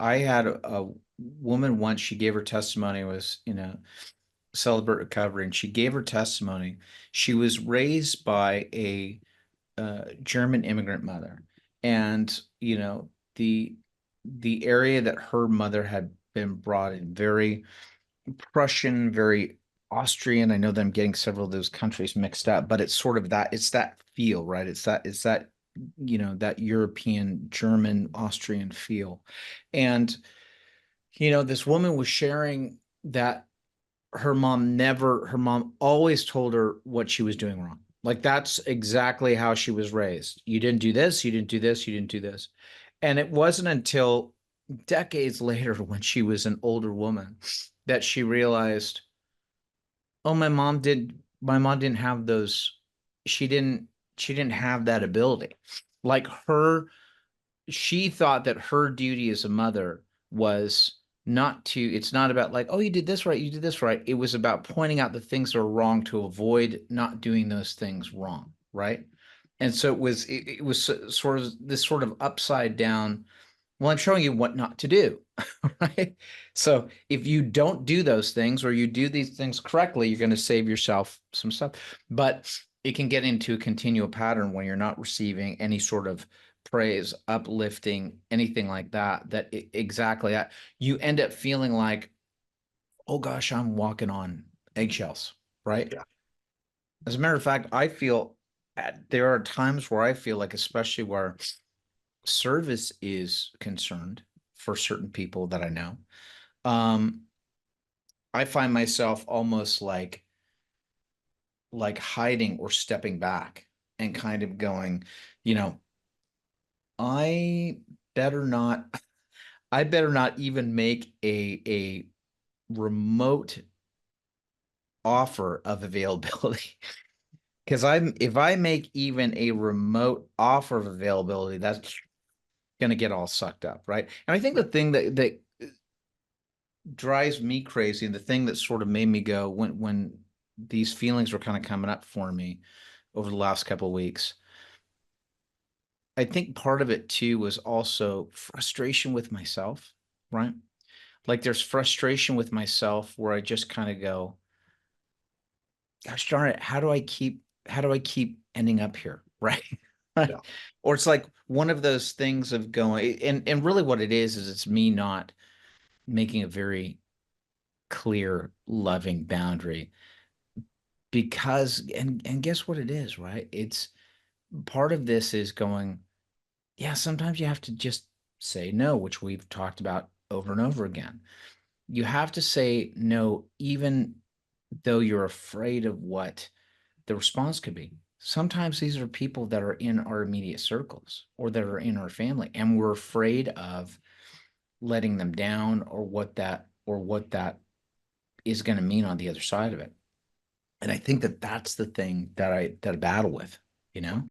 I had a woman once, she gave her testimony, was, celebrate recovery, and she gave her testimony. She was raised by a German immigrant mother, and the area that her mother had been brought in, very Prussian, very Austrian. I know that I'm getting several of those countries mixed up, but it's sort of that, it's that feel, right? It's that that European, German, Austrian feel. And this woman was sharing that her mom always told her what she was doing wrong. Like that's exactly how she was raised. You didn't do this, you didn't do this, you didn't do this. And it wasn't until decades later, when she was an older woman, that she realized, oh, my mom didn't have those, she didn't she didn't have that ability. Like she thought that her duty as a mother was not to, it's not about like, oh, you did this right, you did this right. It was about pointing out the things that are wrong to avoid not doing those things wrong, right? And so it was sort of this sort of upside down, well, I'm showing you what not to do, right? So if you don't do those things, or you do these things correctly, you're going to save yourself some stuff. But it can get into a continual pattern when you're not receiving any sort of praise, uplifting, anything like that, exactly that you end up feeling like, oh gosh, I'm walking on eggshells, right? Yeah. As a matter of fact, I feel there are times where I feel like, especially where service is concerned for certain people that I know, um, I find myself almost like hiding or stepping back and kind of going, you know, I better not, I better not even make a remote offer of availability. Because if I make even a remote offer of availability, that's going to get all sucked up, right? And I think the thing that drives me crazy, and the thing that sort of made me go, when these feelings were kind of coming up for me over the last couple of weeks, I think part of it too was also frustration with myself, right? Like there's frustration with myself where I just kind of go, gosh darn it, how do I keep ending up here, right? Yeah. Or it's like one of those things of going, and really what it is it's me not making a very clear, loving boundary. Because and guess what it is, right? It's part of this is going, yeah, sometimes you have to just say no, which we've talked about over and over again. You have to say no, even though you're afraid of what the response could be. Sometimes these are people that are in our immediate circles or that are in our family, and we're afraid of letting them down, or what that is going to mean on the other side of it. And I think that that's the thing that I battle with, you know?